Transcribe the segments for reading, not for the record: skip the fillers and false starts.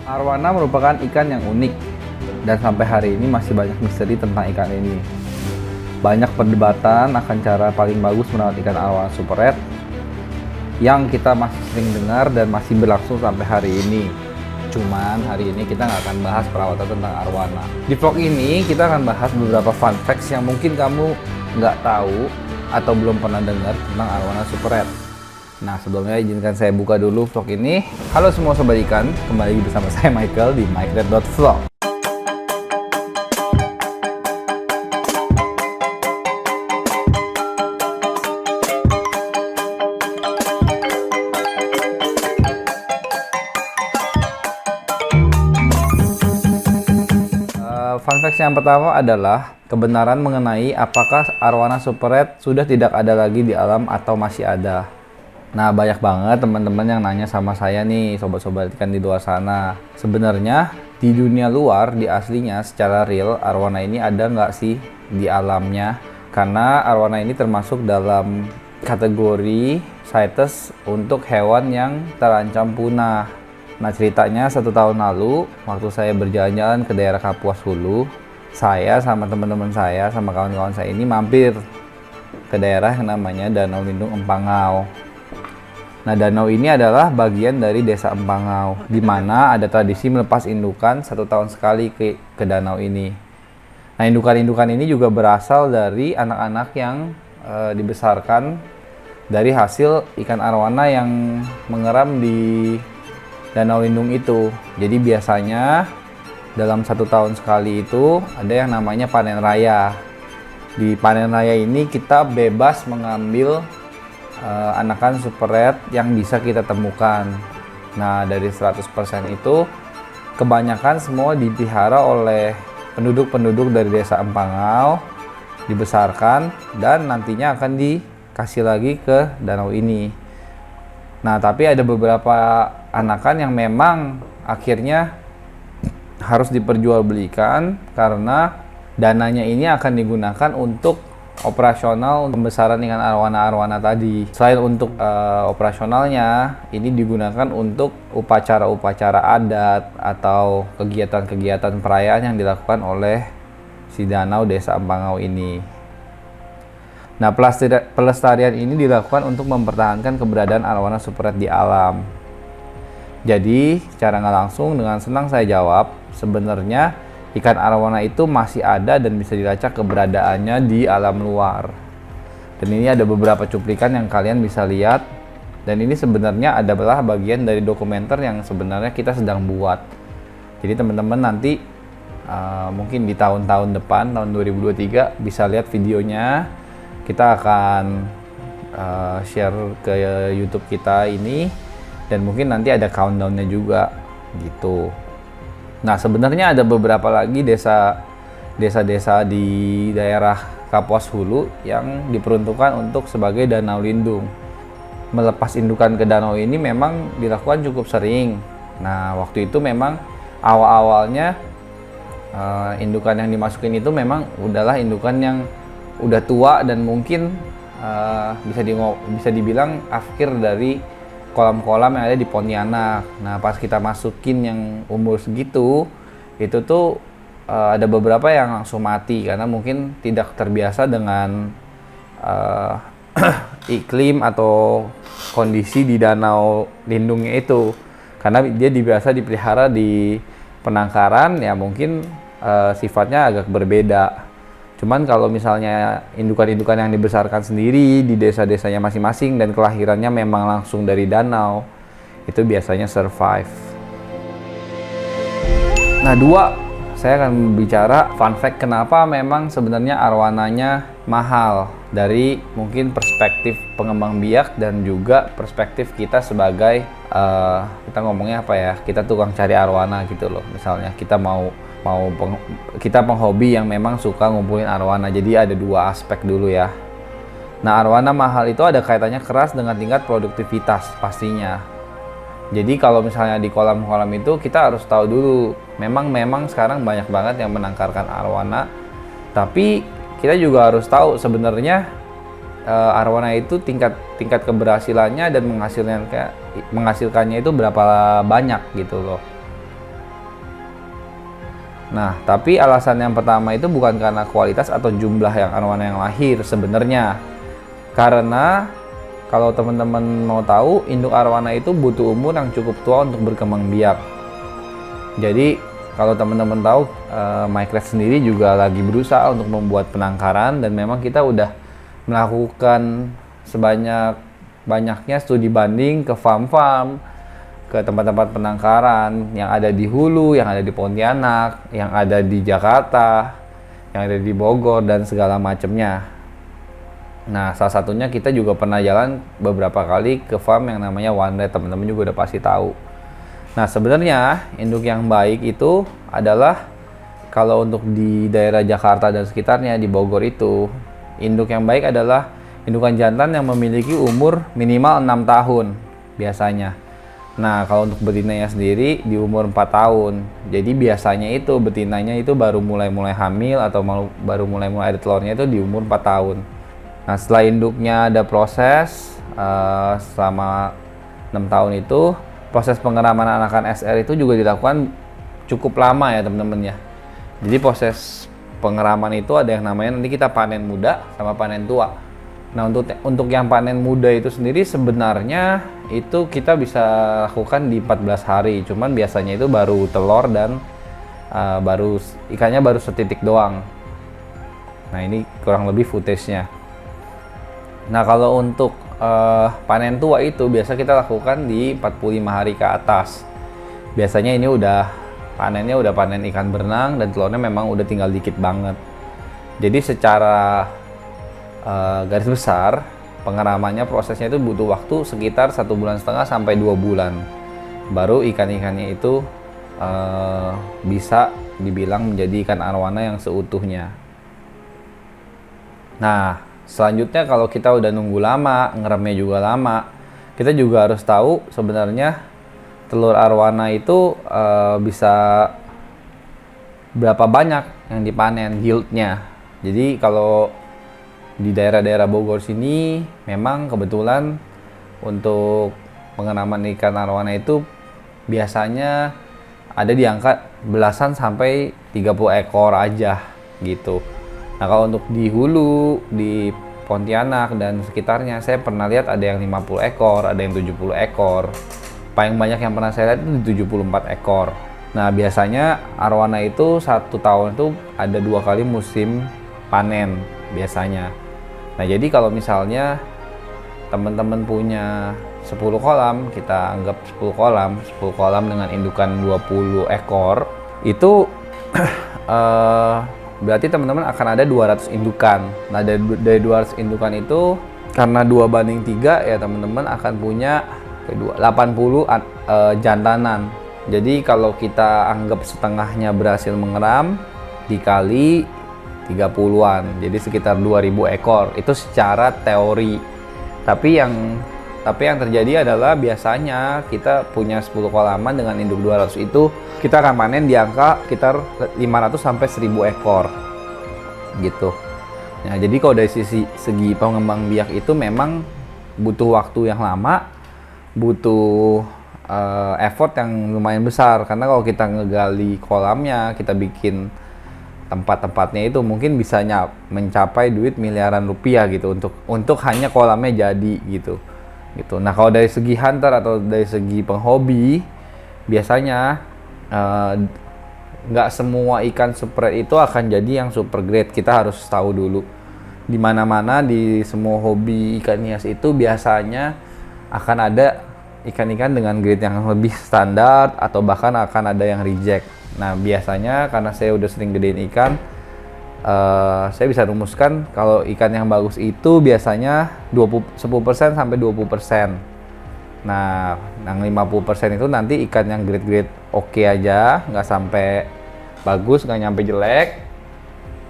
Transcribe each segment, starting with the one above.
Arwana merupakan ikan yang unik dan sampai hari ini masih banyak misteri tentang ikan ini. Banyak perdebatan akan cara paling bagus merawat ikan arwana super red yang kita masih sering dengar dan masih berlangsung sampai hari ini. Cuman hari ini kita nggak akan bahas perawatan tentang arwana. Di vlog ini kita akan bahas beberapa fun facts yang mungkin kamu nggak tahu atau belum pernah dengar tentang arwana super red. Nah, sebelumnya izinkan saya buka dulu vlog ini. Halo semua sobat ikan, kembali bersama saya Michael di mikered.vlog. Fun facts yang pertama adalah kebenaran mengenai apakah arwana super red sudah tidak ada lagi di alam atau masih ada. Nah, banyak banget teman-teman yang nanya sama saya nih, sobat-sobat ikan di luar sana. Sebenarnya di dunia luar, di aslinya secara real, arwana ini ada nggak sih di alamnya? Karena arwana ini termasuk dalam kategori CITES untuk hewan yang terancam punah. Nah, ceritanya 1 tahun lalu, waktu saya berjalan-jalan ke daerah Kapuas Hulu, saya sama teman-teman saya, sama kawan-kawan saya ini mampir ke daerah yang namanya Danau Lindung Empangau. Nah, danau ini adalah bagian dari desa Empangau, di mana ada tradisi melepas indukan 1 tahun sekali ke danau ini. Nah, indukan-indukan ini juga berasal dari anak-anak yang dibesarkan dari hasil ikan arwana yang mengeram di danau lindung itu. Jadi biasanya dalam 1 tahun sekali itu ada yang namanya panen raya. Di panen raya ini kita bebas mengambil anakan super red yang bisa kita temukan. Nah, dari 100% itu kebanyakan semua dipelihara oleh penduduk-penduduk dari desa Empangau, dibesarkan dan nantinya akan dikasih lagi ke danau ini. Nah, tapi ada beberapa anakan yang memang akhirnya harus diperjualbelikan karena dananya ini akan digunakan untuk operasional pembesaran ikan arwana-arwana tadi. Selain untuk operasionalnya, ini digunakan untuk upacara-upacara adat atau kegiatan-kegiatan perayaan yang dilakukan oleh si danau desa Empangau ini. Nah, pelestarian ini dilakukan untuk mempertahankan keberadaan arwana super red di alam. Jadi, secara nggak langsung dengan senang saya jawab, sebenarnya ikan arwana itu masih ada dan bisa dilacak keberadaannya di alam luar. Dan ini ada beberapa cuplikan yang kalian bisa lihat. Dan ini sebenarnya adalah bagian dari dokumenter yang sebenarnya kita sedang buat. Jadi teman-teman nanti mungkin di tahun-tahun depan, tahun 2023 bisa lihat videonya. Kita akan share ke YouTube kita ini. Dan mungkin nanti ada countdown-nya juga gitu. Nah, sebenarnya ada beberapa lagi desa-desa di daerah Kapuas Hulu yang diperuntukkan untuk sebagai danau lindung. Melepas indukan ke danau ini memang dilakukan cukup sering. Nah, waktu itu memang awal-awalnya indukan yang dimasukin itu memang udahlah indukan yang udah tua dan mungkin bisa dibilang akhir dari kolam-kolam yang ada di Pontianak. Nah, pas kita masukin yang umur segitu, itu tuh ada beberapa yang langsung mati karena mungkin tidak terbiasa dengan iklim atau kondisi di danau lindungnya itu. Karena dia biasa dipelihara di penangkaran, ya mungkin sifatnya agak berbeda. Cuman kalau misalnya indukan-indukan yang dibesarkan sendiri di desa-desanya masing-masing dan kelahirannya memang langsung dari danau, itu biasanya survive. Nah, saya akan bicara fun fact kenapa memang sebenarnya arwananya mahal dari mungkin perspektif pengembang biak dan juga perspektif kita sebagai kita ngomongnya apa ya, kita tukang cari arwana gitu loh. Misalnya kita kita penghobi yang memang suka ngumpulin arwana. Jadi ada 2 aspek dulu ya. Nah, arwana mahal itu ada kaitannya keras dengan tingkat produktivitas pastinya. Jadi kalau misalnya di kolam-kolam itu kita harus tahu dulu, memang sekarang banyak banget yang menangkarkan arwana. Tapi kita juga harus tahu sebenarnya arwana itu tingkat keberhasilannya dan menghasilkannya itu berapa banyak gitu loh. Nah, tapi alasan yang pertama itu bukan karena kualitas atau jumlah yang arwana yang lahir sebenarnya. Karena kalau teman-teman mau tahu, induk arwana itu butuh umur yang cukup tua untuk berkembang biak. Jadi, kalau teman-teman tahu, MyCraft sendiri juga lagi berusaha untuk membuat penangkaran, dan memang kita udah melakukan sebanyak-banyaknya studi banding ke farm-farm, ke tempat-tempat penangkaran yang ada di Hulu, yang ada di Pontianak, yang ada di Jakarta, yang ada di Bogor, dan segala macamnya. Nah, salah satunya kita juga pernah jalan beberapa kali ke farm yang namanya One Red, teman-teman juga udah pasti tahu. Nah, sebenarnya induk yang baik itu adalah kalau untuk di daerah Jakarta dan sekitarnya, di Bogor itu, induk yang baik adalah indukan jantan yang memiliki umur minimal 6 tahun biasanya. Nah, kalau untuk betinanya sendiri di umur 4 tahun. Jadi biasanya itu betinanya itu baru mulai hamil atau baru mulai ada telurnya itu di umur 4 tahun. Nah, setelah induknya ada proses selama 6 tahun itu, proses pengeraman anakan SR itu juga dilakukan cukup lama ya teman-teman ya. Jadi proses pengeraman itu ada yang namanya nanti kita panen muda sama panen tua. Nah, untuk yang panen muda itu sendiri sebenarnya itu kita bisa lakukan di 14 hari. Cuman biasanya itu baru telur dan ikannya baru setitik doang. Nah, ini kurang lebih footage-nya. Nah, kalau untuk panen tua itu biasa kita lakukan di 45 hari ke atas. Biasanya ini panennya udah panen ikan berenang dan telurnya memang udah tinggal dikit banget. Jadi secara garis besar pengeramannya prosesnya itu butuh waktu sekitar 1,5 bulan sampai 2 bulan baru ikan-ikannya itu bisa dibilang menjadi ikan arwana yang seutuhnya. Nah, selanjutnya kalau kita udah nunggu lama, ngeremnya juga lama, kita juga harus tahu sebenarnya telur arwana itu bisa berapa banyak yang dipanen yieldnya. Jadi kalau di daerah-daerah Bogor sini memang kebetulan untuk pengeraman ikan arwana itu biasanya ada di angka belasan sampai 30 ekor aja gitu. Nah, kalau untuk di Hulu, di Pontianak dan sekitarnya saya pernah lihat ada yang 50 ekor, ada yang 70 ekor. Paling banyak yang pernah saya lihat itu 74 ekor. Nah, biasanya arwana itu 1 tahun itu ada 2 kali musim panen biasanya. Nah, jadi kalau misalnya teman-teman punya 10 kolam, kita anggap 10 kolam dengan indukan 20 ekor, itu berarti teman-teman akan ada 200 indukan. Nah, dari 200 indukan itu, karena 2:3 ya teman-teman akan punya 80 jantanan. Jadi kalau kita anggap setengahnya berhasil mengeram, dikali 30-an, jadi sekitar 2000 ekor. Itu secara teori. Tapi yang terjadi adalah biasanya kita punya 10 kolaman dengan induk 200 itu kita akan panen di angka sekitar 500 sampai 1000 ekor. Gitu. Nah, jadi kalau dari segi pengembang biak itu memang butuh waktu yang lama, butuh effort yang lumayan besar, karena kalau kita ngegali kolamnya, kita bikin tempat-tempatnya itu mungkin bisa mencapai duit miliaran rupiah gitu untuk hanya kolamnya jadi gitu. Nah, kalau dari segi hunter atau dari segi penghobi, biasanya nggak semua ikan super red itu akan jadi yang super grade. Kita harus tahu dulu. Di mana-mana di semua hobi ikan hias itu biasanya akan ada ikan-ikan dengan grade yang lebih standar atau bahkan akan ada yang reject. Nah, biasanya karena saya udah sering gedein ikan, saya bisa rumuskan kalau ikan yang bagus itu biasanya 10% sampai 20%. Nah, yang 50% itu nanti ikan yang grade-grade oke aja, nggak sampai bagus, nggak nyampe jelek.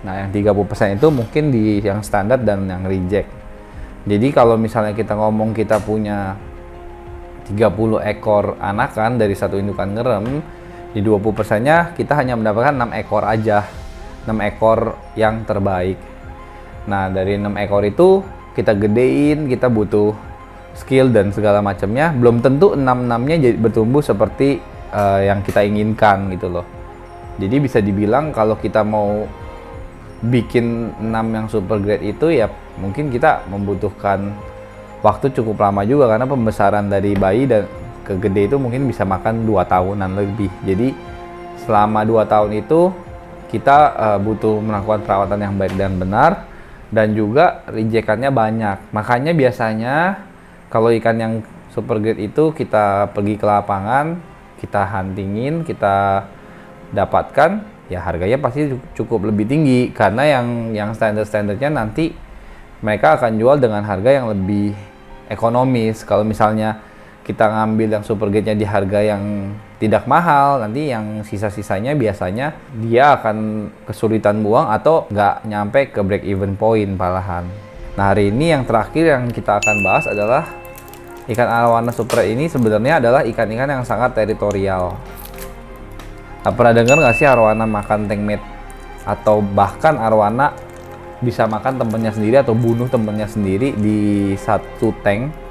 Nah, yang 30% itu mungkin di yang standar dan yang reject. Jadi kalau misalnya kita ngomong kita punya 30 ekor anakan dari satu indukan ngerem, di 20%-nya kita hanya mendapatkan 6 ekor aja. 6 ekor yang terbaik. Nah, dari 6 ekor itu kita gedein, kita butuh skill dan segala macamnya. Belum tentu 6-6-nya bertumbuh seperti yang kita inginkan gitu loh. Jadi bisa dibilang kalau kita mau bikin 6 yang super grade itu ya mungkin kita membutuhkan waktu cukup lama juga, karena pembesaran dari bayi dan ke gede itu mungkin bisa makan 2 tahunan lebih. Jadi selama 2 tahun itu kita butuh melakukan perawatan yang baik dan benar, dan juga rejekannya banyak. Makanya biasanya kalau ikan yang super grade itu kita pergi ke lapangan, kita huntingin, kita dapatkan, ya harganya pasti cukup lebih tinggi, karena yang standar-standarnya nanti mereka akan jual dengan harga yang lebih ekonomis. Kalau misalnya kita ngambil yang super grade-nya di harga yang tidak mahal, nanti yang sisa-sisanya biasanya dia akan kesulitan buang atau nggak nyampe ke break even point malahan. Nah, hari ini yang terakhir yang kita akan bahas adalah ikan arowana super ini sebenarnya adalah ikan-ikan yang sangat teritorial. Nah, pernah dengar nggak sih arowana makan tankmate? Atau bahkan arowana bisa makan temennya sendiri atau bunuh temennya sendiri di satu tank?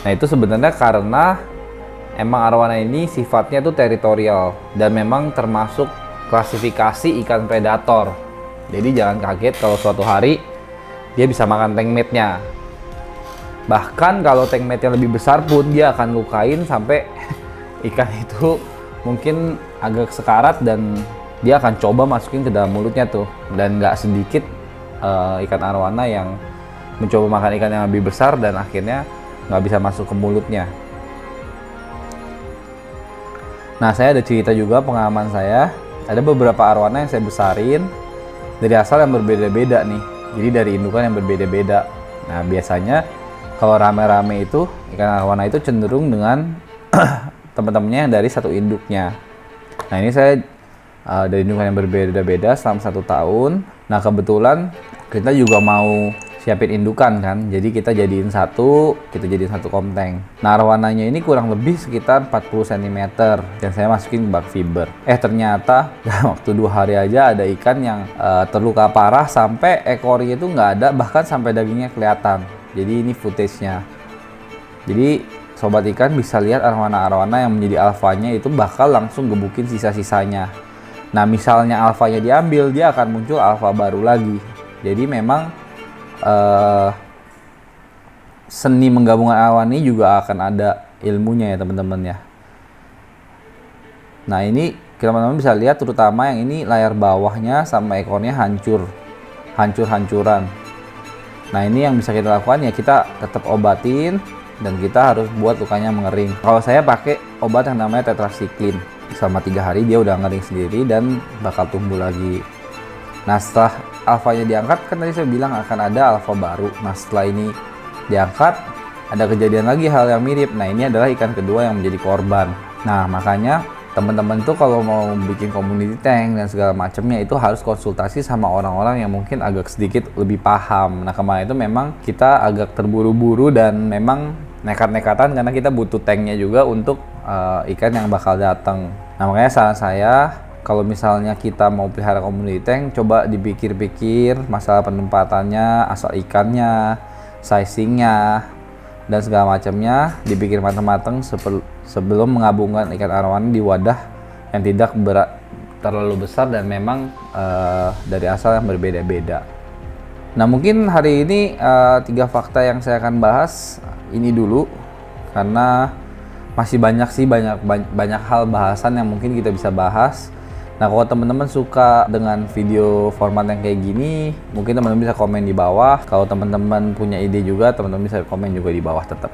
Nah, itu sebenarnya karena emang arowana ini sifatnya tuh teritorial dan memang termasuk klasifikasi ikan predator. Jadi jangan kaget kalau suatu hari dia bisa makan tankmate-nya. Bahkan kalau tankmate-nya lebih besar pun dia akan lukain sampai ikan itu mungkin agak sekarat dan dia akan coba masukin ke dalam mulutnya tuh. Dan nggak sedikit ikan arowana yang mencoba makan ikan yang lebih besar dan akhirnya nggak bisa masuk ke mulutnya. Nah, saya ada cerita juga pengalaman saya. Ada beberapa arowana yang saya besarin dari asal yang berbeda-beda nih. Jadi dari indukan yang berbeda-beda. Nah, biasanya kalau rame-rame itu ikan arowana itu cenderung dengan teman-temannya yang dari satu induknya. Nah, ini saya dari indukan yang berbeda-beda selama 1 tahun. Nah, kebetulan kita juga mau siapin indukan kan, jadi kita jadiin satu komteng. Nah, arowananya ini kurang lebih sekitar 40 cm dan saya masukin bak fiber. Ternyata dalam waktu 2 hari aja ada ikan yang terluka parah sampai ekornya itu nggak ada, bahkan sampai dagingnya kelihatan. Jadi ini footage-nya. Jadi sobat ikan bisa lihat arowana-arowana yang menjadi alfanya itu bakal langsung gebukin sisa-sisanya. Nah, misalnya alfanya diambil, dia akan muncul alfa baru lagi. Jadi memang seni menggabungkan arowana ini juga akan ada ilmunya ya teman-teman ya. Nah, ini teman-teman bisa lihat terutama yang ini layar bawahnya sama ekornya hancur-hancuran. Nah, ini yang bisa kita lakukan ya, kita tetap obatin dan kita harus buat lukanya mengering. Kalau saya pakai obat yang namanya tetracycline. Selama 3 hari dia udah ngering sendiri dan bakal tumbuh lagi. Nah, setelah alfanya diangkat, kan tadi saya bilang akan ada alfa baru. Nah, setelah ini diangkat, ada kejadian lagi hal yang mirip. Nah, ini adalah ikan kedua yang menjadi korban. Nah, makanya teman-teman tuh kalau mau bikin community tank dan segala macamnya itu harus konsultasi sama orang-orang yang mungkin agak sedikit lebih paham. Nah, kemarin itu memang kita agak terburu-buru dan memang nekat-nekatan karena kita butuh tanknya juga untuk ikan yang bakal datang. Nah, makanya saran saya kalau misalnya kita mau pelihara community tank, coba dipikir-pikir masalah penempatannya, asal ikannya, sizingnya, dan segala macamnya, dipikir matang-matang sebelum menggabungkan ikan arowana di wadah yang tidak terlalu besar dan memang dari asal yang berbeda-beda. Nah, mungkin hari ini 3 fakta yang saya akan bahas ini dulu karena masih banyak hal bahasan yang mungkin kita bisa bahas. Nah, kalau teman-teman suka dengan video format yang kayak gini, mungkin teman-teman bisa komen di bawah. Kalau teman-teman punya ide juga, teman-teman bisa komen juga di bawah tetap.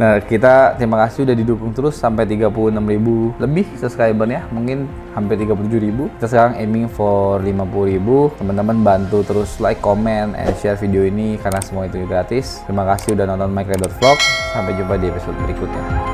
Nah, kita terima kasih udah didukung terus sampai 36.000 lebih subscribernya, mungkin hampir 37.000. Kita sekarang aiming for 50.000. Teman-teman bantu terus like, comment, and share video ini karena semua itu gratis. Terima kasih udah nonton Mike Redor Vlog. Sampai jumpa di episode berikutnya.